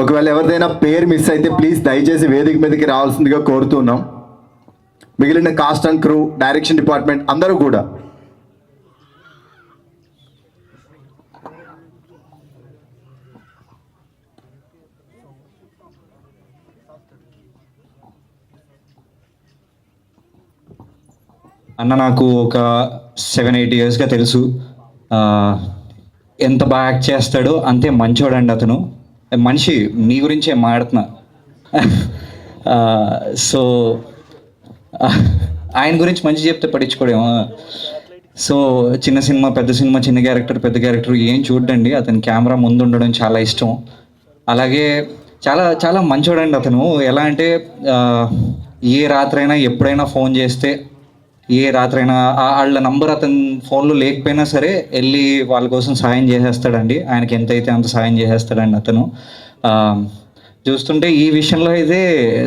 ఒకవేళ ఎవరిదైనా పేరు మిస్ అయితే ప్లీజ్ దయచేసి వేదిక మీదకి రావాల్సిందిగా కోరుతున్నాం. మిగిలిన cost and crew, direction department అందరూ కూడా. అన్న నాకు ఒక 7-8 ఇయర్స్గా తెలుసు. ఎంత బాగా యాక్ట్ చేస్తాడో అంతే మంచోడండి అతను. మనిషి నీ గురించే మాట్లాడుతున్నా. సో ఆయన గురించి మంచి చెప్తే పట్టించుకోడేమో. సో చిన్న సినిమా పెద్ద సినిమా, చిన్న క్యారెక్టర్ పెద్ద క్యారెక్టర్ ఏం చూడండి, అతని కెమెరా ముందు ఉండడం చాలా ఇష్టం. అలాగే చాలా చాలా మంచోడండి అతను. ఎలా అంటే ఏ రాత్రైనా ఎప్పుడైనా ఫోన్ చేస్తే, ఏ రాత్రైనా వాళ్ళ నంబర్ అతని ఫోన్లో లేకపోయినా సరే వెళ్ళి వాళ్ళ కోసం సాయం చేసేస్తాడండి. ఆయనకి ఎంతైతే అంత సాయం చేసేస్తాడండి అతను. చూస్తుంటే ఈ విషయంలో అయితే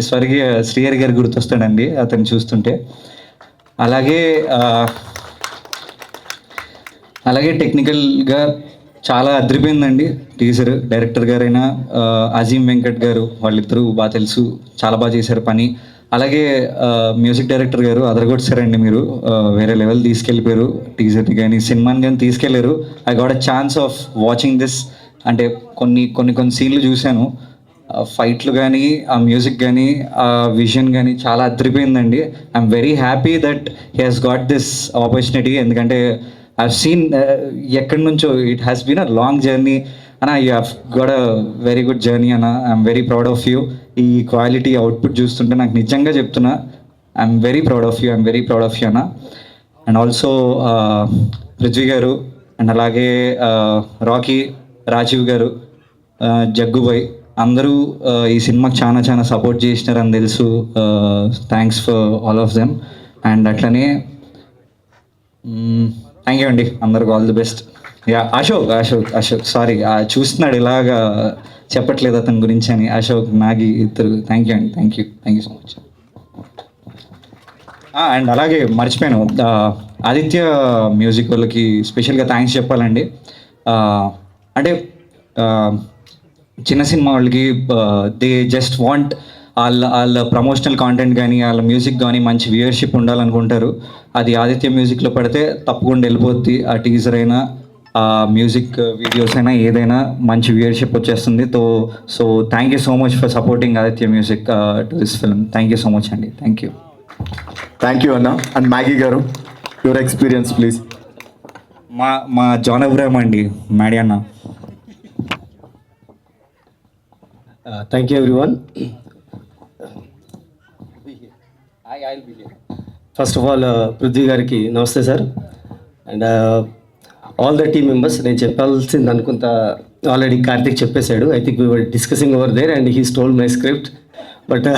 స్వర్గీయ శ్రీహరి గారు గుర్తొస్తాడండి అతను చూస్తుంటే. అలాగే టెక్నికల్గా చాలా అదిరిపోయిందండి టీజర్. డైరెక్టర్ గారైనా అజీం వెంకట్ గారు, వాళ్ళిద్దరూ బాగా తెలుసు, చాలా బాగా చేశారు పని. అలాగే మ్యూజిక్ డైరెక్టర్ గారు అదరగొట్టారండి. మీరు వేరే లెవెల్ తీసుకెళ్ళిపోయారు. టీజర్ని కానీ సినిమాని కానీ తీసుకెళ్ళారు. I got a chance of watching this. అంటే కొన్ని సీన్లు చూశాను. ఫైట్లు కానీ, ఆ మ్యూజిక్ కానీ, ఆ విజన్ కానీ చాలా అదిరిపోయిందండి. I'm very happy that he has got this opportunity. ఎందుకంటే ఐ సీన్ ఎక్కడి నుంచో it has been a long journey అన్న. You have got a very good journey అన్న. I'm very proud of you. ఈ క్వాలిటీ అవుట్పుట్ చూస్తుంటే నాకు నిజంగా చెప్తున్నా, I'm very proud of you అన్న. అండ్ ఆల్సో పృథ్వీ గారు, అండ్ అలాగే రాకీ, రాజీవ్ గారు, జగ్గుబాయ్ అందరూ ఈ సినిమాకి చాలా చాలా సపోర్ట్ చేసినారని తెలుసు. Thanks for all of them. And అట్లనే థ్యాంక్ యూ అండి అందరికి. All the best. Yeah Ashok sorry చూస్తున్నాడు ఇలాగా చెప్పట్లేదు అతని గురించి అని. అశోక్, నాగి ఇద్దరు థ్యాంక్ యూ అండి. Thank you so much. And అలాగే మర్చిపోయాను, ఆదిత్య మ్యూజిక్ వాళ్ళకి స్పెషల్గా థ్యాంక్స్ చెప్పాలండి. అంటే చిన్న సినిమా వాళ్ళకి దే జస్ట్ వాంట్ వాళ్ళ ప్రమోషనల్ కాంటెంట్ కానీ, వాళ్ళ మ్యూజిక్ కానీ మంచి వ్యూయర్షిప్ ఉండాలనుకుంటారు. అది ఆదిత్య మ్యూజిక్లో పడితే తప్పకుండా వెళ్ళిపోద్ది. ఆ టీజర్ అయినా, ఆ మ్యూజిక్ వీడియోస్ అయినా, ఏదైనా మంచి వ్యూయర్షిప్ వచ్చేస్తుంది. So thank you so much for supporting Aditya music to this film. Thank you so much అండి. థ్యాంక్ యూ అన్న. అండ్ మ్యాగీ గారు, యువర్ ఎక్స్పీరియన్స్ ప్లీజ్. మా జాన్ అబ్రాహం అండి, మ్యాడీ అన్న. Thank you everyone. First of all Prithvi గారికి నమస్తే sir. And all the team members. నేను చెప్పాల్సింది అనుకుంటా ఆల్రెడీ కార్తిక్ చెప్పేశాడు. I think we were discussing over there and he stole my script. But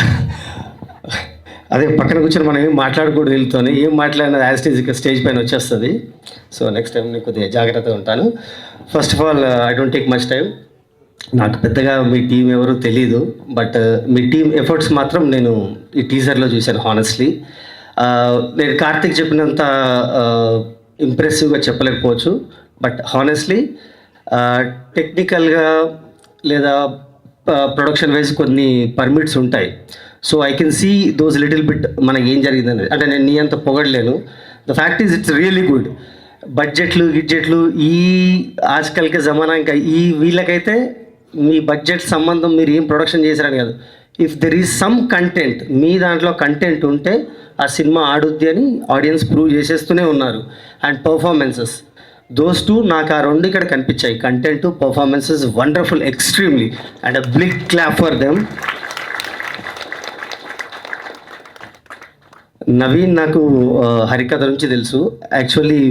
అదే పక్కన కూర్చొని మనం ఏం మాట్లాడకూడదు, వెళ్తాను ఏం మాట్లాడినా యాజ్ ఇట్ ఈజ్ ఇక స్టేజ్ పైన వచ్చేస్తుంది. సో నెక్స్ట్ టైం నేను కొద్దిగా జాగ్రత్తగా ఉంటాను. First of all I don't take much time. నాకు పెద్దగా మీ టీం ఎవరు తెలీదు, బట్ మీ టీం ఎఫర్ట్స్ మాత్రం నేను ఈ టీజర్లో చూశాను. హానెస్ట్లీ నేను కార్తిక్ చెప్పినంత ఇంప్రెసివ్గా చెప్పలేకపోవచ్చు, బట్ హానెస్ట్లీ టెక్నికల్గా లేదా ప్రొడక్షన్ వైజ్ కొన్ని పర్మిట్స్ ఉంటాయి. So I can see those little bit మనకి ఏం జరిగిందని. అంటే నేను నీ అంత పొగడలేను. The fact is it's really good. బడ్జెట్లు ఈ ఆజ్కల్కి జమానా ఇంకా ఈ వీళ్ళకైతే మీ బడ్జెట్ సంబంధం మీరు ఏం ప్రొడక్షన్ చేశారని కాదు. If there is some content, మీ దాంట్లో కంటెంట్ ఉంటే ఆ సినిమా ఆడుద్ది అని ఆడియన్స్ ప్రూవ్ చేసేస్తూనే ఉన్నారు. అండ్ పర్ఫార్మెన్సెస్, దోస్ టూ నాకు ఆ రెండు ఇక్కడ కనిపించాయి. Content, performances wonderful, extremely. And a big clap for them. Naveen నాకు హరికథ నుంచి తెలుసు. యాక్చువల్లీ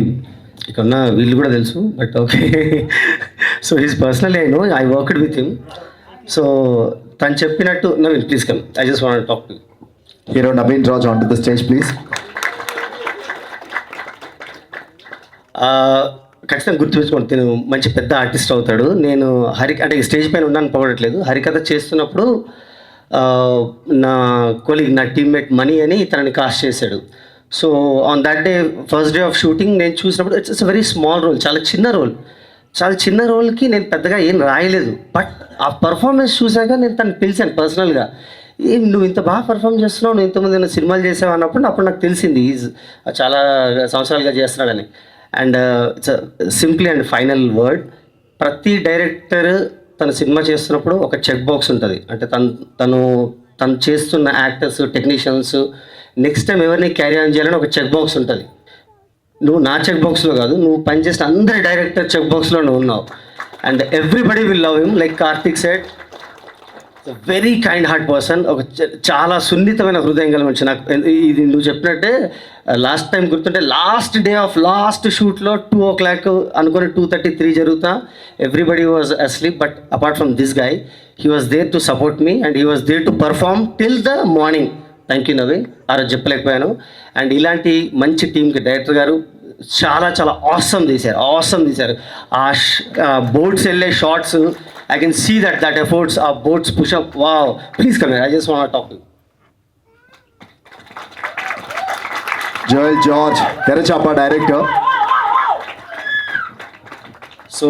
ఇక్కడ ఉన్న వీళ్ళు కూడా తెలుసు, but okay. So his personally I know, I worked with him. So తను చెప్పినట్టు, Naveen please come, I just want talk to hero Naveen Raj on to the stage please. ఖచ్చితంగా గుర్తుపెట్టుకోండి, నేను మంచి పెద్ద ఆర్టిస్ట్ అవుతాడు. నేను అంటే స్టేజ్ పైన ఉన్నాను పొగడట్లేదు. హరికథ చేస్తున్నప్పుడు నా కొలీగ్, నా టీమ్మేట్ మనీ అని తనని కాస్ట్ చేశాడు. So on that day, first day of shooting నేను చూసినప్పుడు ఇట్స్ వెరీ స్మాల్ రోల్, చాలా చిన్న రోల్, చాలా చిన్న రోల్కి నేను పెద్దగా ఏం రాయలేదు, బట్ ఆ పర్ఫార్మెన్స్ చూశాక నేను తను పిలిచాను పర్సనల్గా. ఏం నువ్వు ఇంత బాగా పర్ఫామ్ చేస్తున్నావు, నువ్వు ఇంతమంది సినిమాలు చేసావు అన్నప్పుడు అప్పుడు నాకు తెలిసింది ఈజ్ చాలా సంవత్సరాలుగా చేస్తున్నాడని. And it's simply and final word, ప్రతి డైరెక్టర్ తన సినిమా చేస్తున్నప్పుడు ఒక చెక్ బాక్స్ ఉంటుంది. అంటే తను చేస్తున్న యాక్టర్స్, టెక్నీషియన్స్ నెక్స్ట్ టైం ఎవరిని క్యారీ ఆన్ చేయాలని ఒక చెక్ బాక్స్ ఉంటుంది. నువ్వు నా చెక్ బాక్స్లో కాదు, నువ్వు పనిచేసిన అందరి డైరెక్టర్ చెక్ బాక్స్లో నువ్వు ఉన్నావు. And everybody will love him like Karthik said, very kind heart person. ఒక చాలా సున్నితమైన హృదయం గల మనిషి. నాకు ఇది నువ్వు చెప్పినట్టే లాస్ట్ టైం గుర్తుంటే లాస్ట్ డే ఆఫ్ లాస్ట్ షూట్లో 2 o'clock అనుకుని 2:33 జరుగుతా, everybody was asleep, but apart from this guy he was there to support me and he was there to perform till the morning. Thank you Naveen, ఆ రోజు చెప్పలేకపోయాను. And ఇలాంటి మంచి టీంకి director గారు చాలా చాలా ఆసమ్ తీశారు. ఆ బోట్స్ వెళ్ళే shorts, I can see that efforts, our boats push up. Wow, please come here. I just want to talk to you. Joel George, Terachapa director. So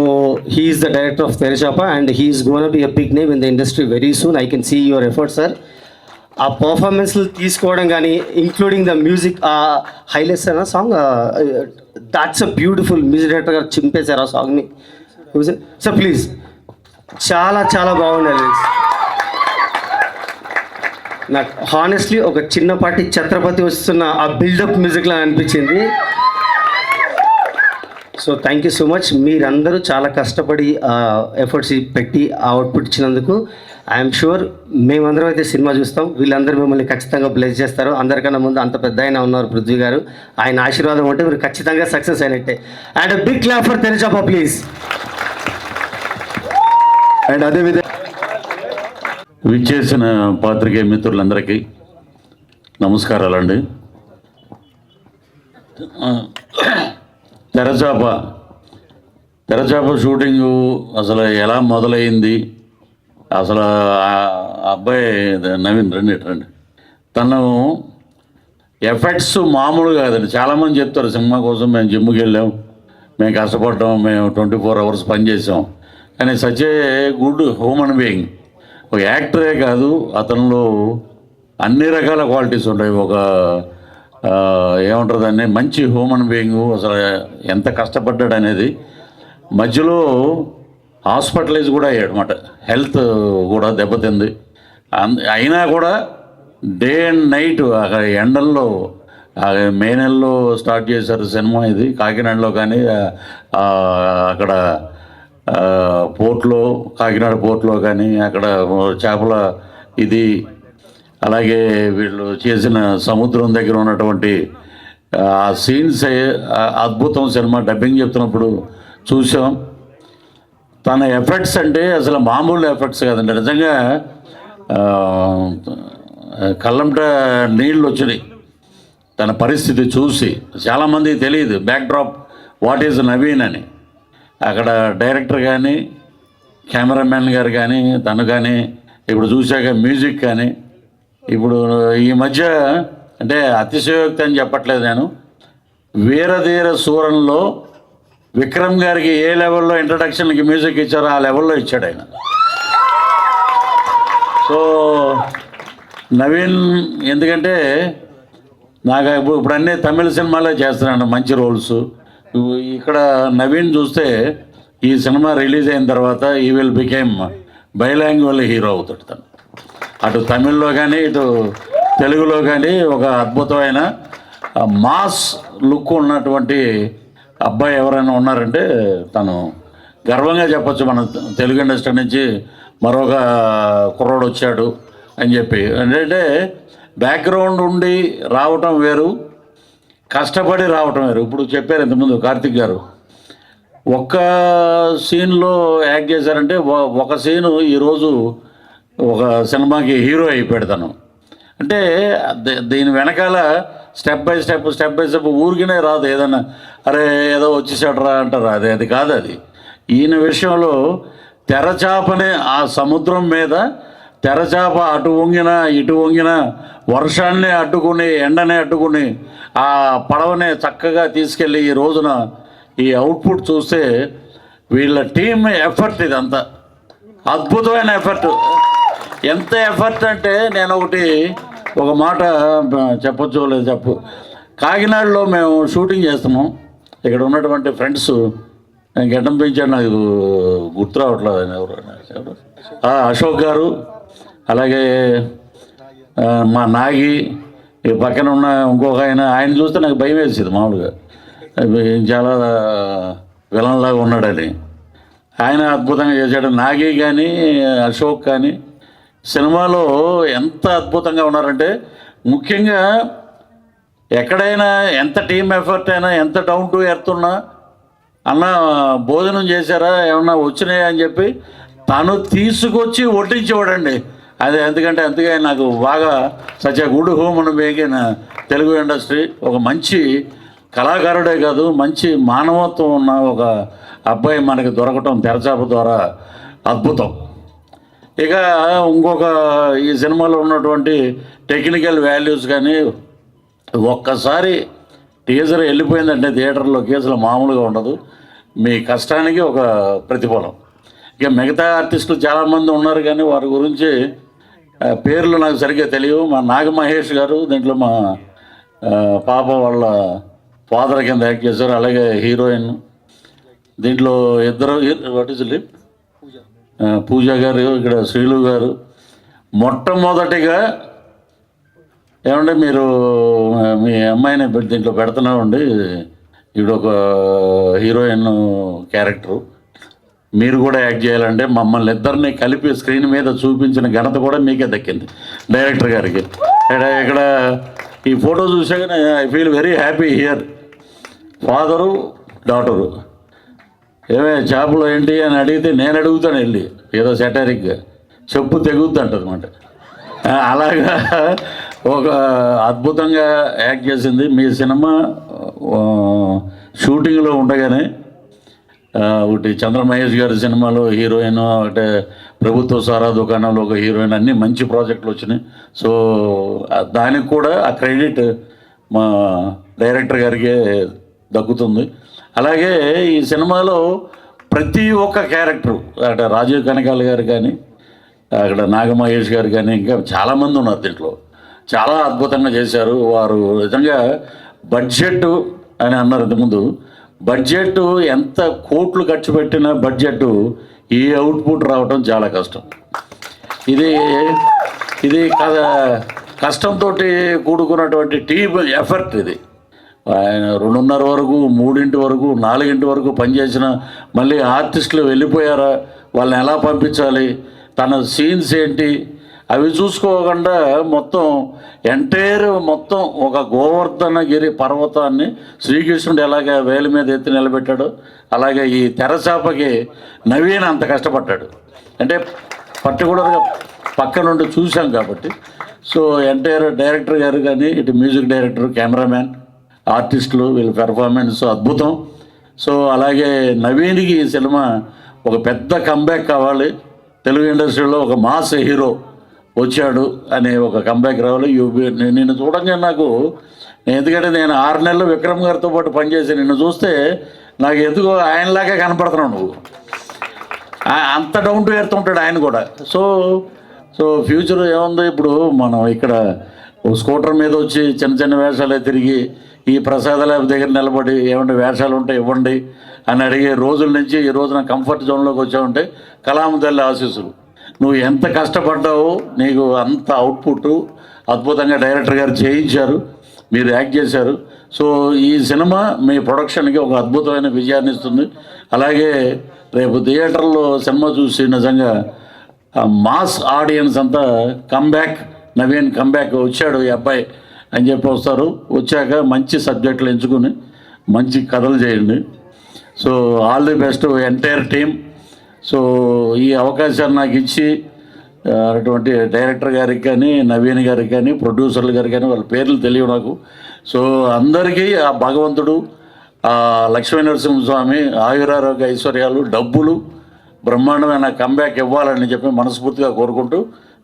he is the director of Terachapa and he is going to be a big name in the industry very soon. I can see your efforts, sir. ఆ పర్ఫార్మెన్స్లు తీసుకోవడం కానీ including the music, highlights అన్న song, that's a beautiful. Music director గారు చింపేశారు ఆ సాంగ్ని. Sir please, చాలా చాలా బాగుండాలి. నాకు హానెస్ట్లీ ఒక చిన్నపాటి ఛత్రపతి వస్తున్న ఆ బిల్డప్ మ్యూజిక్లా అనిపించింది. So thank you so much. మీరందరూ చాలా కష్టపడి ఎఫర్ట్స్ పెట్టి ఆ అవుట్పుట్ ఇచ్చినందుకు ఐఎమ్ షూర్ మేమందరం అయితే సినిమా చూస్తాం. వీళ్ళందరూ మిమ్మల్ని ఖచ్చితంగా బ్లెస్ చేస్తారు. అందరికన్నా ముందు అంత పెద్ద ఆయన ఉన్నారు పృథ్వీ గారు, ఆయన ఆశీర్వాదం ఉంటే మీరు ఖచ్చితంగా సక్సెస్ అయినట్టే. And big clap for Terachapa please. And అదేవిధంగా విచ్చేసిన పాత్రికేయ మిత్రులందరికీ నమస్కారాలండి. తెరచాప షూటింగు అసలు ఎలా మొదలైంది, అసలు ఆ అబ్బాయి నవీన్ రండి. తను ఎఫెక్ట్స్ మామూలు కాదండి. చాలామంది చెప్తారు సినిమా కోసం మేము జిమ్కి వెళ్ళాం, మేము కష్టపడ్డాం, మేము 24 hours పనిచేసాం. కానీ such a good human being. ఒక యాక్టరే కాదు, అతనిలో అన్ని రకాల క్వాలిటీస్ ఉంటాయి. ఒక ఏమంటారు దాన్ని, మంచి హ్యూమన్ బీయింగు. అసలు ఎంత కష్టపడ్డాడు అనేది. మధ్యలో హాస్పిటలైజ్ కూడా అయ్యాడు అన్నమాట. హెల్త్ కూడా దెబ్బతింది. అయినా కూడా డే అండ్ నైట్ అక్కడ ఎండల్లో, మే నెలలో స్టార్ట్ చేశారు సినిమా. ఇది కాకినాడలో కానీ అక్కడ పోర్ట్లో, కాకినాడ పోర్ట్లో కానీ అక్కడ చేపల ఇది, అలాగే వీళ్ళు చేసిన సముద్రం దగ్గర ఉన్నటువంటి ఆ సీన్స్ అద్భుతం. సినిమా డబ్బింగ్ చెప్తున్నప్పుడు చూసాం. తన ఎఫెక్ట్స్ అంటే అసలు మామూలు ఎఫెక్ట్స్ కాదండి. నిజంగా కళ్ళంట నీళ్ళు వచ్చినాయి తన పరిస్థితి చూసి. చాలామందికి తెలియదు బ్యాక్డ్రాప్ వాట్ ఈజ్ నవీన్ అని. అక్కడ డైరెక్టర్ కానీ, కెమెరామెన్ గారు కానీ, తను కానీ, ఇప్పుడు చూశాక మ్యూజిక్ కానీ, ఇప్పుడు ఈ మధ్య అంటే అతిశయోక్తి అని చెప్పట్లేదు నేను, వీరధీర సూరంలో విక్రమ్ గారికి ఏ లెవెల్లో ఇంట్రడక్షన్కి మ్యూజిక్ ఇచ్చారో ఆ లెవెల్లో ఇచ్చాడు ఆయన. సో నవీన్ ఎందుకంటే నాకు ఇప్పుడు అన్నీ తమిళ సినిమాలే చేస్తున్నాను మంచి రోల్స్. ఇక్కడ నవీన్ చూస్తే ఈ సినిమా రిలీజ్ అయిన తర్వాత ఈ విల్ బికేమ్ బైలాంగ్వేజ్ హీరో అవుతాడు. తను అటు తమిళ్లో కానీ ఇటు తెలుగులో కానీ ఒక అద్భుతమైన మాస్ లుక్ ఉన్నటువంటి అబ్బాయి ఎవరైనా ఉన్నారంటే తను గర్వంగా చెప్పచ్చు. మన తెలుగు ఇండస్ట్రీ నుంచి మరొక కుర్రోడు వచ్చాడు అని చెప్పి. ఏంటంటే బ్యాక్గ్రౌండ్ ఉండి రావటం వేరు, కష్టపడి రావటం వేరు. ఇప్పుడు చెప్పారు ఇంతకుముందు కార్తిక్ గారు, ఒక్క సీన్లో యాక్ట్ చేశారంటే ఒక సీను ఈరోజు ఒక సినిమాకి హీరో అయిపోయాడు తను. అంటే దీని వెనకాల స్టెప్ బై స్టెప్ ఊరికినే రాదు. ఏదన్నా అరే ఏదో వచ్చేసాడు రా అంటారు, అది కాదు. అది ఈయన విషయంలో తెరచాపనే ఆ సముద్రం మీద తెరచాప అటు వంగిన ఇటు వంగిన, వర్షాన్ని అడ్డుకుని ఎండనే అడ్డుకుని ఆ పడవనే చక్కగా తీసుకెళ్ళి ఈ రోజున ఈ అవుట్పుట్ చూస్తే వీళ్ళ టీమ్ ఎఫర్ట్ ఇదంతా అద్భుతమైన ఎఫర్ట్. ఎంత ఎఫర్ట్ అంటే నేను ఒక మాట చెప్పొచ్చు లేదు చెప్పు. కాకినాడలో మేము షూటింగ్ చేస్తున్నాం. ఇక్కడ ఉన్నటువంటి ఫ్రెండ్స్ గడ్డం పెంచాడు, నాకు గుర్తు రావట్లేదు ఆయన ఎవరు. అశోక్ గారు, అలాగే మా నాగి, ఈ పక్కన ఉన్న ఇంకొక ఆయన చూస్తే నాకు భయం వేసేది మామూలుగా, చాలా విలన్లాగా ఉన్నాడని. ఆయన అద్భుతంగా చేశాడు. నాగి కానీ అశోక్ కానీ సినిమాలో ఎంత అద్భుతంగా ఉన్నారంటే, ముఖ్యంగా ఎక్కడైనా ఎంత టీమ్ ఎఫర్ట్ అయినా, ఎంత డౌన్ టు ఎర్త్ ఉన్నా, అన్న భోజనం చేశారా ఏమన్నా వచ్చినాయా అని చెప్పి తను తీసుకొచ్చి వడ్డించేవాడండి. అదే ఎందుకంటే అందుకే నాకు బాగా such a good human being in Telugu industry. ఒక మంచి కళాకారుడే కాదు, మంచి మానవత్వం ఉన్న ఒక అబ్బాయి మనకి దొరకటం తెరచాప ద్వారా అద్భుతం. ఇక ఇంకొక ఈ సినిమాలో ఉన్నటువంటి టెక్నికల్ వాల్యూస్ కానీ, ఒక్కసారి టీజర్ వెళ్ళిపోయిందంటే థియేటర్లోకి అసలు మామూలుగా ఉండదు. మీ కష్టానికి ఒక ప్రతిఫలం. ఇక మిగతా ఆర్టిస్టులు చాలామంది ఉన్నారు కానీ వారి గురించి పేర్లు నాకు సరిగ్గా తెలియవు. మా నాగ మహేష్ గారు దీంట్లో మా పాప వాళ్ళ ఫాదర్ కింద యాక్ట్ చేశారు. అలాగే హీరోయిన్ దీంట్లో ఇద్దరు, వాట్ ఈజ్ లిప్, పూజ గారు, ఇక్కడ శ్రీలు గారు. మొట్టమొదటిగా ఏమంటే మీరు మీ అమ్మాయిని దీంట్లో పెడుతున్నామండి, ఇప్పుడు ఒక హీరోయిన్ క్యారెక్టరు, మీరు కూడా యాక్ట్ చేయాలంటే మమ్మల్ని ఇద్దరిని కలిపి స్క్రీన్ మీద చూపించిన ఘనత కూడా మీకే దక్కింది, డైరెక్టర్ గారికి. ఇక్కడ ఈ ఫోటో చూసాకనే I feel very happy here. Father daughter ఏమే చేపలు ఏంటి అని అడిగితే నేను అడుగుతాను వెళ్ళి, ఏదో సెటారిక్గా చెప్పు తెగుద్ది అంటది అనమాట. అలాగా ఒక అద్భుతంగా యాక్ట్ చేసింది. మీ సినిమా షూటింగ్లో ఉండగానే ఒకటి చంద్ర మహేష్ గారి సినిమాలో హీరోయిన్, అంటే ప్రభుత్వ సారా దుకాణంలో ఒక హీరోయిన్, అన్నీ మంచి ప్రాజెక్టులు వచ్చినాయి. సో దానికి కూడా ఆ క్రెడిట్ మా డైరెక్టర్ గారికే దక్కుతుంది. అలాగే ఈ సినిమాలో ప్రతి ఒక్క క్యారెక్టరు, అక్కడ రాజీవ్ కనకాల గారు కానీ, అక్కడ నాగమహేష్ గారు కానీ, ఇంకా చాలామంది ఉన్నారు దీంట్లో, చాలా అద్భుతంగా చేశారు. వారు నిజంగా బడ్జెట్ అని అన్నారు ఇంతకుముందు. బడ్జెట్ ఎంత కోట్లు ఖర్చు పెట్టిన బడ్జెట్ ఈ అవుట్పుట్ రావడం చాలా కష్టం. ఇది కష్టంతో కూడుకున్నటువంటి టీమ్ ఎఫర్ట్. ఇది ఆయన 2:30 వరకు, 3 వరకు, 4 వరకు పనిచేసిన, మళ్ళీ ఆర్టిస్టులు వెళ్ళిపోయారా, వాళ్ళని ఎలా పంపించాలి, తన సీన్స్ ఏంటి, అవి చూసుకోకుండా మొత్తం మొత్తం ఒక గోవర్ధనగిరి పర్వతాన్ని శ్రీకృష్ణుడు ఎలాగ వేలి మీద ఎత్తి నిలబెట్టాడో, అలాగే ఈ తెరచాపకి నవీన్ అంత కష్టపడ్డాడు. అంటే పర్టికులర్గా పక్క నుండి చూసాం కాబట్టి. సో డైరెక్టర్ గారు కానీ, ఇటు మ్యూజిక్ డైరెక్టర్, కెమెరామ్యాన్, ఆర్టిస్టులు, వీళ్ళ పెర్ఫార్మెన్స్ అద్భుతం. సో అలాగే నవీన్కి ఈ సినిమా ఒక పెద్ద కంబ్యాక్ కావాలి, తెలుగు ఇండస్ట్రీలో ఒక మాస్ హీరో వచ్చాడు అనే ఒక కంబ్యాక్ రావాలి. నిన్ను చూడంగా నాకు, ఎందుకంటే నేను 6 నెలలు విక్రమ్ గారితో పాటు పనిచేసి నిన్ను చూస్తే నాకు ఎందుకో ఆయనలాగా కనపడుతున్నావు నువ్వు. అంత డౌన్ టు ఎర్త్ ఉంటాడు ఆయన కూడా. సో ఫ్యూచర్ ఏముంది, ఇప్పుడు మనం ఇక్కడ స్కూటర్ మీద వచ్చి చిన్న చిన్న వేషాలే తిరిగి ఈ ప్రసాదాల దగ్గర నిలబడి ఏమంటే వేషాలు ఉంటే ఇవ్వండి అని అడిగే రోజుల నుంచి ఈ రోజున కంఫర్ట్ జోన్లోకి వచ్చావుంటే కలాం తల్లి ఆశీస్సులు. నువ్వు ఎంత కష్టపడ్డావో నీకు అంత అవుట్పుట్ అద్భుతంగా డైరెక్టర్ గారు చేయించారు, మీరు యాక్ట్ చేశారు. సో ఈ సినిమా మీ ప్రొడక్షన్కి ఒక అద్భుతమైన విజయాన్ని ఇస్తుంది. అలాగే రేపు థియేటర్లో సినిమా చూసి నిజంగా మాస్ ఆడియన్స్ అంతా నవీన్ కంబ్యాక్ వచ్చాడు ఈ అబ్బాయి అని చెప్పి వస్తారు. వచ్చాక మంచి సబ్జెక్టులు ఎంచుకుని మంచి కథలు చేయండి. So all the best entire team. So ఈ అవకాశాన్ని నాకు ఇచ్చి అటువంటి డైరెక్టర్ గారికి కానీ, నవీన్ గారికి కానీ, ప్రొడ్యూసర్లు గారికి కానీ, వాళ్ళ పేర్లు తెలియవు నాకు. సో అందరికీ ఆ భగవంతుడు, ఆ లక్ష్మీ నరసింహస్వామి ఆయురారోగ్య ఐశ్వర్యాలు, డబ్బులు, బ్రహ్మాండమైన కంబ్యాక్ ఇవ్వాలని చెప్పి మనస్ఫూర్తిగా కోరుకుంటూ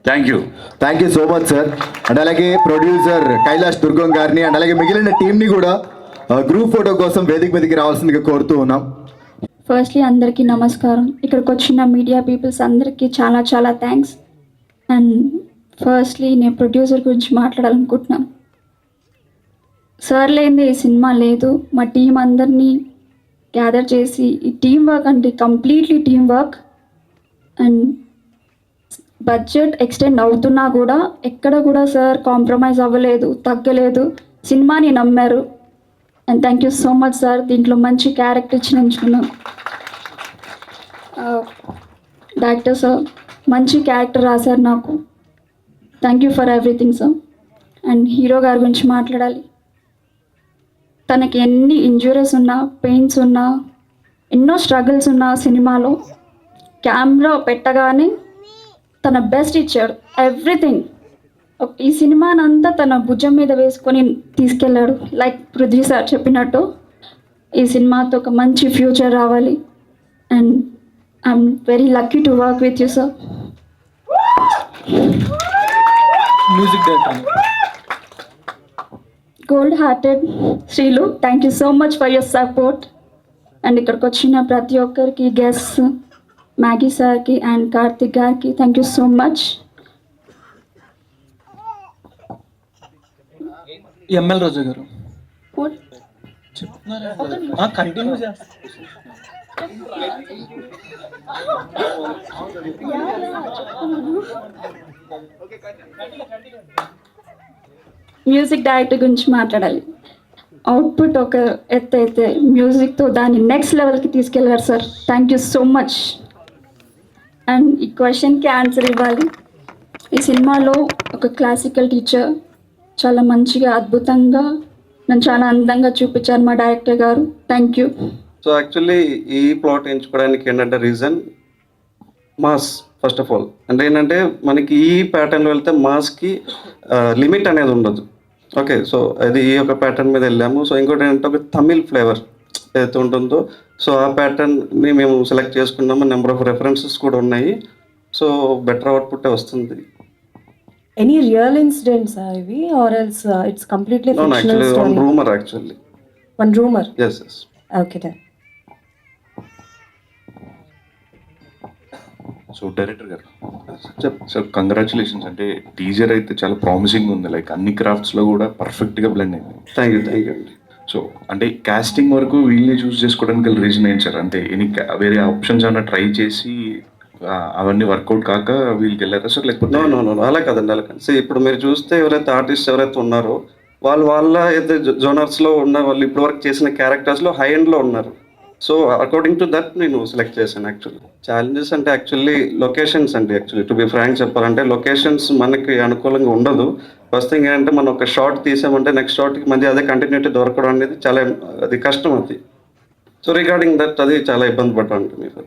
thank you so much sir. And అలాగే ప్రొడ్యూసర్ కైలాష్ దుర్గం గారిని, అండ్ అలాగే మిగిలిన టీంని కూడా గ్రూప్ ఫోటో కోసం వేదిక మీదకి రావాల్సిందిగా కోరుతూ ఉన్నాం. ఫస్ట్లీ అందరికీ నమస్కారం. ఇక్కడికి వచ్చిన మీడియా పీపుల్స్ అందరికీ చాలా చాలా థ్యాంక్స్. అండ్ ఫస్ట్లీ నేను ప్రొడ్యూసర్ గురించి మాట్లాడాలనుకుంటున్నాను. సార్ లేనిదే ఈ సినిమా లేదు. మా టీం అందరినీ గ్యాదర్ చేసి ఈ టీం వర్క్ అంటే completely team work. And budget extend అవుతున్నా కూడా ఎక్కడ కూడా సార్ కాంప్రమైజ్ అవ్వలేదు, తగ్గలేదు, సినిమాని నమ్మారు. And thank you so much sir. దీంట్లో మంచి క్యారెక్టర్ ఇచ్చి ఎంచుకున్నాను. డైరెక్టర్ సార్ మంచి క్యారెక్టర్ రాశారు నాకు. Thank you for everything sir. And hero గారి గురించి మాట్లాడాలి. తనకి ఎన్ని ఇంజురీస్ ఉన్నా, పెయిన్స్ ఉన్నా, ఎన్నో స్ట్రగుల్స్ ఉన్నా సినిమాలో కెమెరా పెట్టగానే తన బెస్ట్ ఇచ్చాడు. ఎవ్రీథింగ్ ఈ సినిమానంతా తన భుజం మీద వేసుకొని తీసుకెళ్ళాడు. లైక్ పృథ్వీ సార్ చెప్పినట్టు ఈ సినిమాతో ఒక మంచి ఫ్యూచర్ రావాలి. And I'm very lucky to work with you sir. Music director gold hearted Sreelu, thank you so much for your support. And ఇక్కడికి వచ్చిన ప్రతి ఒక్కరికి, గెస్ట్ మ్యాగీ సార్కి అండ్ కార్తిక్ గారికి thank you so much. ML Roja గారు కంటిన్యూ చేస్తా. Music director గురించి మాట్లాడాలి. అవుట్పుట్ ఒక ఎత్తు అయితే మ్యూజిక్తో దాన్ని నెక్స్ట్ లెవెల్కి తీసుకెళ్ళారు sir. Thank you so much. And ఈ క్వశ్చన్కి ఆన్సర్ ఇవ్వాలి. ఈ సినిమాలో ఒక క్లాసికల్ టీచర్ చాలా మంచిగా, అద్భుతంగా, నన్ను చాలా అందంగా చూపించారు మా డైరెక్టర్ గారు. Thank you. సో యాక్చువల్లీ ఈ ప్లాట్ ఎంచుకోవడానికి ఏంటంటే reason mass. First of all అంటే ఏంటంటే మనకి ఈ ప్యాటర్న్లో వెళ్తే మాస్కి లిమిట్ అనేది ఉండదు. ఓకే, సో అది ఈ యొక్క ప్యాటర్న్ మీద వెళ్ళాము. సో ఇంకోటి ఏంటంటే ఒక తమిళ్ ఫ్లేవర్ ఏదైతే ఉంటుందో, సో ఆ ప్యాటర్న్ని మేము సెలెక్ట్ చేసుకున్నాము. నెంబర్ ఆఫ్ రెఫరెన్సెస్ కూడా ఉన్నాయి. సో బెటర్ అవుట్పుట్ వస్తుంది. Any real incidents are we, or else it's completely No, fictional actually story? one rumor actually. One rumor? Yes, yes. Okay then. So director గారు sir congratulations. అంటే teaser అయితే చాలా promising ఉంది. Like అన్ని క్రాఫ్ట్స్లో కూడా పర్ఫెక్ట్గా blend అయింది. థ్యాంక్ యూ అండి. సో అంటే కాస్టింగ్ వరకు వీళ్ళని చూస్ చేసుకోవడానికి గల రీజన్ ఏంటి సార్? అంటే వేరే ఆప్షన్స్ అన్న ట్రై చేసి అవన్నీ వర్కౌట్ కాక వీళ్ళకి వెళ్ళారా సార్? లేకపోతే నో అలా కాదండి, అలా కాదు. సో ఇప్పుడు మీరు చూస్తే ఎవరైతే ఆర్టిస్ట్ ఎవరైతే ఉన్నారో వాళ్ళ అయితే జోనర్స్లో ఉన్న వాళ్ళు ఇప్పటి వరకు చేసిన క్యారెక్టర్స్లో హై ఎండ్లో ఉన్నారు. సో అకార్డింగ్ టు దట్ నేను సెలెక్ట్ చేశాను. యాక్చువల్లీ ఛాలెంజెస్ అంటే యాక్చువల్లీ లొకేషన్స్ అండి. యాక్చువల్లీ టు బి ఫ్రాంక్ చెప్పాలంటే లొకేషన్స్ మనకి అనుకూలంగా ఉండదు. ఫస్ట్ థింగ్ ఏంటంటే మనం ఒక షార్ట్ తీసామంటే నెక్స్ట్ షార్ట్కి మధ్య అదే కంటిన్యూటీ దొరకడం అనేది చాలా అది కష్టం అది. సో రిగార్డింగ్ దట్ అది చాలా ఇబ్బంది పడ్డాను మీకు.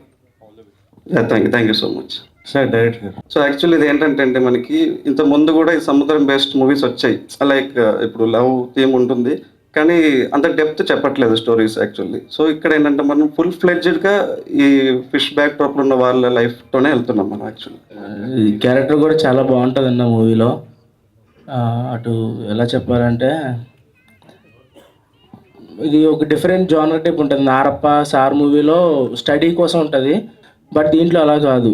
Thank you so much sir director గారు. సో యాక్చువల్లీ ఇది ఏంటంటే అండి మనకి ఇంత ముందు కూడా ఈ సముద్రం బేస్డ్ మూవీస్ వచ్చాయి. లైక్ ఇప్పుడు లవ్ థీమ్ ఉంటుంది కానీ అంత డెప్త్ చెప్పట్లేదు స్టోరీస్ యాక్చువల్లీ. సో ఇక్కడ ఏంటంటే మనం ఫుల్ ఫ్లెడ్జ్డ్గా ఈ ఫిష్ బ్యాక్ డ్రాప్లో ఉన్న వాళ్ళ లైఫ్తోనే వెళ్తున్నాం మనం యాక్చువల్లీ. ఈ క్యారెక్టర్ కూడా చాలా బాగుంటుంది అన్న మూవీలో. అటు ఎలా చెప్పాలంటే ఇది ఒక డిఫరెంట్ జానర్ టైప్ ఉంటుంది. నారప్ప సార్ మూవీలో స్టడీ కోసం ఉంటుంది, బట్ దీంట్లో అలా కాదు.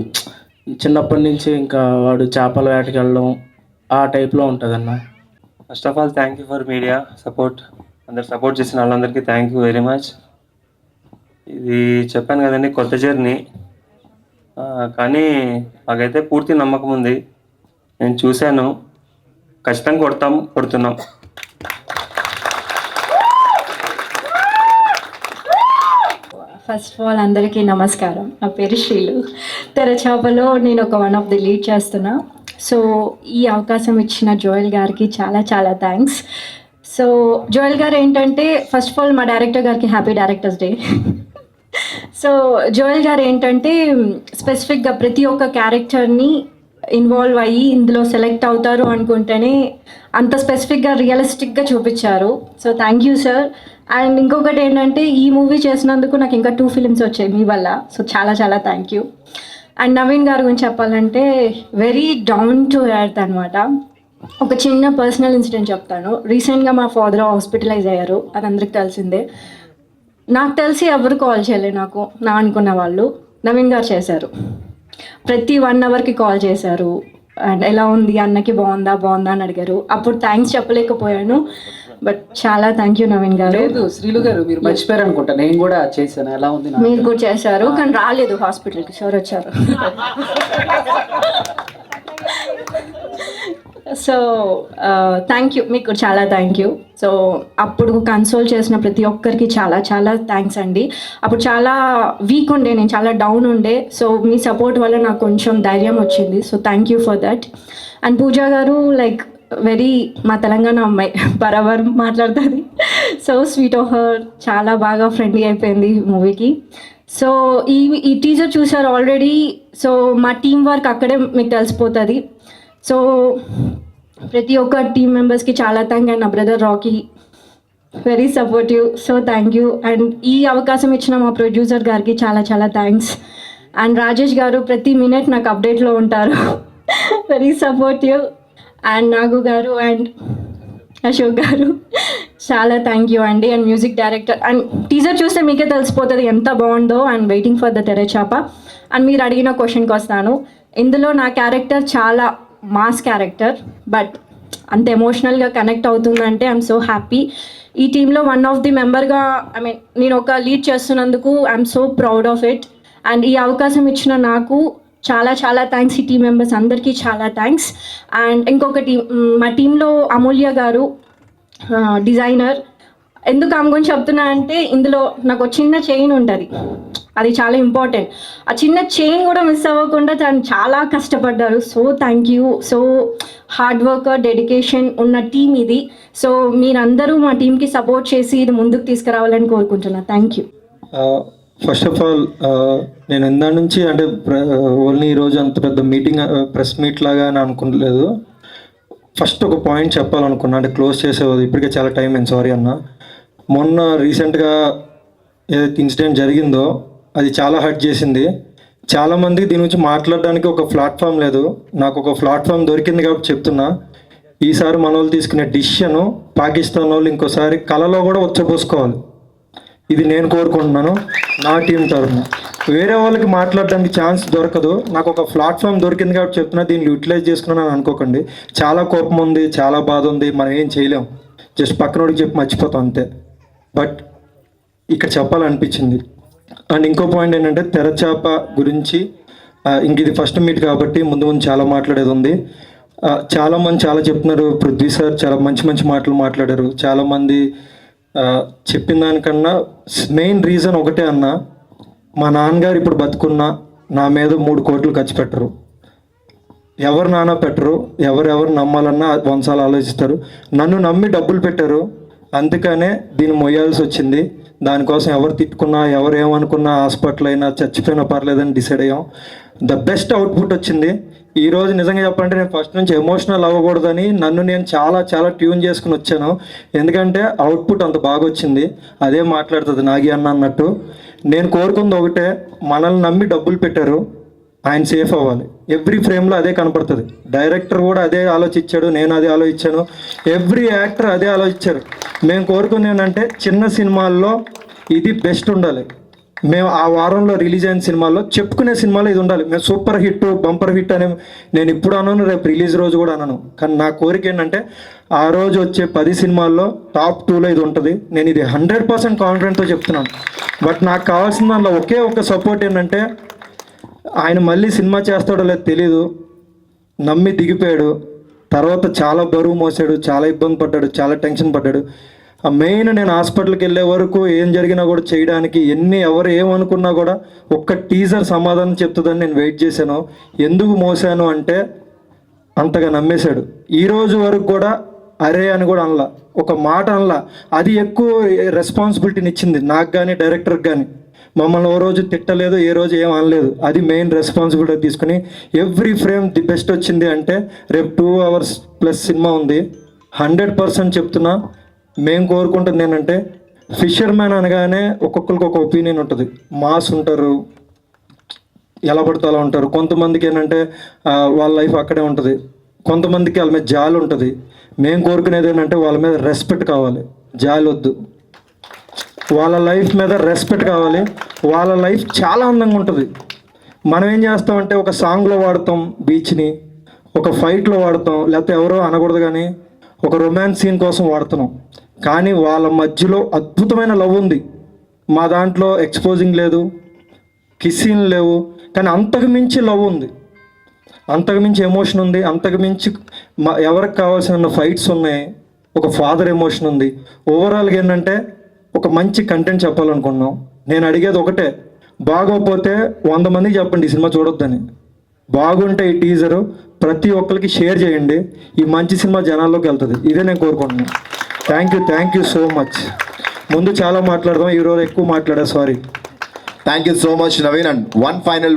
చిన్నప్పటి నుంచి ఇంకా వాడు చేపల వేటకి వెళ్ళడం ఆ టైప్లో ఉంటుంది అన్న. First of all thank you for media support. అందరు సపోర్ట్ చేసిన వాళ్ళందరికీ థ్యాంక్ యూ వెరీ మచ్. ఇది చెప్పాను కదండి, కొత్త జర్నీ, కానీ నాకైతే పూర్తి నమ్మకం ఉంది. నేను చూశాను, ఖచ్చితంగా కొడుతున్నాం. ఫస్ట్ ఆఫ్ ఆల్ అందరికీ నమస్కారం. నా పేరు శ్రీలు. తెరచాపలో నేను ఒక వన్ ఆఫ్ ది లీడ్ చేస్తున్నా. సో ఈ అవకాశం ఇచ్చిన జోయల్ గారికి చాలా చాలా థ్యాంక్స్. సో జోయల్ గారు ఏంటంటే ఫస్ట్ ఆఫ్ ఆల్ మా డైరెక్టర్ గారికి happy directors day. So Joel గారు ఏంటంటే స్పెసిఫిక్గా ప్రతి ఒక్క క్యారెక్టర్ని ఇన్వాల్వ్ అయ్యి ఇందులో సెలెక్ట్ అవుతారు అనుకుంటేనే అంత స్పెసిఫిక్గా రియలిస్టిక్గా చూపించారు. So thank you sir. And ఇంకొకటి ఏంటంటే ఈ మూవీ చేసినందుకు నాకు ఇంకా 2 ఫిలిమ్స్ వచ్చాయి మీ వల్ల. సో చాలా చాలా థ్యాంక్ యూ. అండ్ నవీన్ గారి గురించి చెప్పాలంటే వెరీ డౌన్ టు ఎర్త్ అనమాట. ఒక చిన్న పర్సనల్ ఇన్సిడెంట్ చెప్తాను. రీసెంట్గా మా ఫాదర్ హాస్పిటలైజ్ అయ్యారు, అది అందరికి తెలిసిందే. నాకు తెలిసి ఎవరు కాల్ చేయలేదు నాకు నా అనుకున్న వాళ్ళు. నవీన్ గారు చేశారు. ప్రతి 1 అవర్కి కాల్ చేశారు అండ్ ఎలా ఉంది అన్నకి బాగుందా అని అడిగారు. అప్పుడు థ్యాంక్స్ చెప్పలేకపోయాను, బట్ చాలా థ్యాంక్ యూ నవీన్ గారు. లేదు శ్రీలు గారు, మీరు మర్చిపోయారు అనుకుంటా, నేను కూడా చేశాను. ఎలా ఉంది నాకు? మీరు కూడా చేశారు కానీ రాలేదు హాస్పిటల్కి, సార్ వచ్చారు. సో థ్యాంక్ యూ, మీకు చాలా థ్యాంక్ యూ. సో అప్పుడు కన్సోల్ చేసిన ప్రతి ఒక్కరికి చాలా చాలా థ్యాంక్స్ అండి. అప్పుడు చాలా వీక్ ఉండే, నేను చాలా డౌన్ ఉండే. సో మీ సపోర్ట్ వల్ల నాకు కొంచెం ధైర్యం వచ్చింది. So thank you for that. And Pooja గారు లైక్ వెరీ మా తెలంగాణ అమ్మాయి, బరాబర్ మాట్లాడుతుంది. సో స్వీట్ ఆఫ్ హర్, చాలా బాగా ఫ్రెండ్లీ అయిపోయింది మూవీకి. సో ఈ టీజర్ చూసారు ఆల్రెడీ. సో మా టీం వర్క్ అక్కడే మీకు తెలిసిపోతుంది. సో ప్రతి ఒక్క టీం మెంబర్స్కి చాలా థ్యాంక్. అండ్ నా brother Rocky very supportive. So thank you. And ఈ అవకాశం ఇచ్చిన మా ప్రొడ్యూసర్ గారికి చాలా చాలా థ్యాంక్స్. అండ్ రాజేష్ గారు ప్రతి మినిట్ నాకు అప్డేట్లో ఉంటారు, వెరీ సపోర్టివ్. అండ్ నాగు గారు అండ్ అశోక్ గారు చాలా థ్యాంక్ యూ అండి. And music director, and teaser చూస్తే మీకే తెలిసిపోతుంది ఎంత బాగుందో. And waiting for the Terachapa. And మీరు అడిగిన క్వశ్చన్కి వస్తాను. ఇందులో నా క్యారెక్టర్ చాలా మాస్ క్యారెక్టర్, బట్ అంత ఎమోషనల్గా కనెక్ట్ అవుతుందంటే ఐఎమ్ సో హ్యాపీ. ఈ టీంలో వన్ ఆఫ్ ది మెంబర్గా నేను ఒక లీడ్ చేస్తున్నందుకు I'm so proud of it. And ఈ అవకాశం ఇచ్చిన నాకు చాలా చాలా థ్యాంక్స్. ఈ టీం మెంబర్స్ అందరికీ చాలా థ్యాంక్స్. అండ్ ఇంకొకటి, మా టీంలో అమూల్య గారు డిజైనర్. ఎందుకు ఆమె గురించి చెప్తున్నా అంటే, ఇందులో నాకు చిన్న చైన్ ఉంటుంది, అది చాలా ఇంపార్టెంట్. ఆ చిన్న చైన్ కూడా మిస్ అవ్వకుండా తను చాలా కష్టపడ్డారు. So thank you. So hard worker, dedication ఉన్న టీం ఇది. సో మీరందరూ మా టీంకి సపోర్ట్ చేసి ఇది ముందుకు తీసుకురావాలని కోరుకుంటున్నాను. Thank you. First of all నేను ఇందా నుంచి అంటే ఓన్లీ ఈరోజు అంత పెద్ద మీటింగ్ ప్రెస్ మీట్ లాగా అని అనుకోలేదు. ఫస్ట్ ఒక పాయింట్ చెప్పాలనుకున్నా, అంటే క్లోజ్ చేసేది ఇప్పటికే చాలా టైం అయింది, సారీ అన్న. మొన్న రీసెంట్గా ఏదైతే ఇన్సిడెంట్ జరిగిందో అది చాలా హర్ట్ చేసింది. చాలామందికి దీని గురించి మాట్లాడడానికి ఒక ప్లాట్ఫామ్ లేదు. నాకు ఒక ప్లాట్ఫామ్ దొరికింది కాబట్టి చెప్తున్నా. ఈసారి మన వాళ్ళు తీసుకునే డిసిషను పాకిస్తాన్ వాళ్ళు ఇంకోసారి కళలో కూడా వచ్చపోసుకోవాలి. ఇది నేను కోరుకుంటున్నాను నా టీం తరఫున. వేరే వాళ్ళకి మాట్లాడడానికి ఛాన్స్ దొరకదు. నాకు ఒక ప్లాట్ఫామ్ దొరికింది కాబట్టి చెప్తున్నా, దీన్ని యూటిలైజ్ చేసుకున్నాను అనుకోకండి. చాలా కోపం ఉంది, చాలా బాధ ఉంది, మనం ఏం చేయలేం, జస్ట్ పక్కనోడికి చెప్పి మర్చిపోతాం అంతే. బట్ ఇక్కడ చెప్పాలనిపించింది. అండ్ ఇంకో పాయింట్ ఏంటంటే తెరచాప గురించి, ఇంక ఇది ఫస్ట్ మీట్ కాబట్టి ముందు ముందు చాలా మాట్లాడేది ఉంది. చాలామంది చాలా చెప్తున్నారు, పృథ్వీ సార్ చాలా మంచి మంచి మాటలు మాట్లాడారు. చాలామంది చెప్పిన దానికన్నా మెయిన్ రీజన్ ఒకటే అన్న, మా నాన్నగారు ఇప్పుడు బతుకున్నా నా మీద 3 కోట్లు ఖర్చు పెట్టరు. ఎవరు నాన్న పెట్టరు, ఎవరెవరు నమ్మాలన్నా వంశాలు ఆలోచిస్తారు. నన్ను నమ్మి డబ్బులు పెట్టారు, అందుకనే దీన్ని మొయ్యాల్సి వచ్చింది. దానికోసం ఎవరు తిట్టుకున్నా, ఎవరు ఏమనుకున్నా, హాస్పిటల్ అయినా చచ్చిపోయినా పర్లేదని డిసైడ్ అయ్యాం. ద బెస్ట్ అవుట్పుట్ వచ్చింది. ఈరోజు నిజంగా చెప్పాలంటే నేను ఫస్ట్ నుంచి ఎమోషనల్ అవ్వకూడదని నన్ను నేను చాలా చాలా ట్యూన్ చేసుకుని వచ్చాను. ఎందుకంటే అవుట్పుట్ అంత బాగా వచ్చింది. అదే మాట్లాడుతుంది నాగి అన్న అన్నట్టు. నేను కోరుకుంది ఒకటే, మనల్ని నమ్మి డబ్బులు పెట్టారు, ఆయన సేఫ్ అవ్వాలి. ఎవ్రీ ఫ్రేమ్లో అదే కనపడుతుంది. డైరెక్టర్ కూడా అదే ఆలోచించాడు, నేను అదే ఆలోచించాను, ఎవ్రీ యాక్టర్ అదే ఆలోచించారు. మేము కోరుకుని ఏంటంటే చిన్న సినిమాల్లో ఇది బెస్ట్ ఉండాలి. మేము ఆ వారంలో రిలీజ్ అయిన సినిమాల్లో చెప్పుకునే సినిమాలో ఇది ఉండాలి. మేము సూపర్ హిట్, బంపర్ హిట్ అని నేను ఇప్పుడు అన్నాను, రేపు రిలీజ్ రోజు కూడా అన్నాను. కానీ నా కోరిక ఏంటంటే ఆ రోజు వచ్చే 10 సినిమాల్లో టాప్ 2లో ఇది ఉంటుంది. నేను ఇది 100% కాన్ఫిడెంట్తో చెప్తున్నాను. బట్ నాకు కావాల్సిన దానిలో ఒకే ఒక సపోర్ట్ ఏంటంటే, ఆయన మళ్ళీ సినిమా చేస్తాడో లేదో తెలీదు, నమ్మి దిగిపోయాడు. తర్వాత చాలా బరువు మోసాడు, చాలా ఇబ్బంది పడ్డాడు, చాలా టెన్షన్ పడ్డాడు. మెయిన్ నేను హాస్పిటల్కి వెళ్ళే వరకు ఏం జరిగినా కూడా చేయడానికి ఎవరు ఏమనుకున్నా కూడా ఒక్క టీజర్ సమాధానం చెప్తుందని నేను వెయిట్ చేశాను. ఎందుకు మోసాను అంటే అంతగా నమ్మేశాడు. ఈరోజు వరకు కూడా అరే అని కూడా అనలా, ఒక మాట అనలా. అది ఎక్కువ రెస్పాన్సిబిలిటీని ఇచ్చింది నాకు కానీ డైరెక్టర్కి కానీ. మమ్మల్ని ఓ రోజు తిట్టలేదు, ఏ రోజు ఏం అనలేదు. అది మెయిన్ రెస్పాన్సిబిలిటీ తీసుకుని ఎవ్రీ ఫ్రేమ్ ది బెస్ట్ వచ్చింది. అంటే రేపు 2 hours ప్లస్ సినిమా ఉంది. 100% చెప్తున్నా. మేము కోరుకుంటుంది ఏంటంటే, ఫిషర్మ్యాన్ అనగానే ఒక్కొక్కరికి ఒక ఒపీనియన్ ఉంటుంది. మాస్ ఉంటారు, ఎలా పడితే అలా ఉంటారు. కొంతమందికి ఏంటంటే వాళ్ళ లైఫ్ అక్కడే ఉంటుంది, కొంతమందికి వాళ్ళ మీద జాలి ఉంటుంది. మేము కోరుకునేది ఏంటంటే వాళ్ళ మీద రెస్పెక్ట్ కావాలి, జాలి వద్దు. వాళ్ళ లైఫ్ మీద రెస్పెక్ట్ కావాలి. వాళ్ళ లైఫ్ చాలా అందంగా ఉంటుంది. మనం ఏం చేస్తామంటే ఒక సాంగ్లో వాడతాం బీచ్ని, ఒక ఫైట్లో వాడతాం, లేకపోతే ఎవరో అనకూడదు కానీ ఒక రొమాన్స్ సీన్ కోసం వాడుతున్నాం. కానీ వాళ్ళ మధ్యలో అద్భుతమైన లవ్ ఉంది. మా దాంట్లో ఎక్స్పోజింగ్ లేదు, కిస్సీన్ లేవు, కానీ అంతకు మించి లవ్ ఉంది, అంతకు మించి ఎమోషన్ ఉంది, అంతకు మించి ఎవరికి కావాల్సిన ఫైట్స్ ఉన్నాయి, ఒక ఫాదర్ ఎమోషన్ ఉంది. ఓవరాల్గా ఏంటంటే ఒక మంచి కంటెంట్ చెప్పాలనుకున్నాం. నేను అడిగేది ఒకటే, బాగోకపోతే 100 మందికి చెప్పండి ఈ సినిమా చూడొద్దని. బాగుంటే ఈ టీజరు ప్రతి ఒక్కరికి షేర్ చేయండి. ఈ మంచి సినిమా జనాల్లోకి వెళ్తుంది. ఇదే నేను కోరుకుంటున్నాను. Thank you so much. ముందు చాలా మాట్లాడదాం, ఈరోజు ఎక్కువ మాట్లాడా, sorry. Thank you so much Naveen. And one final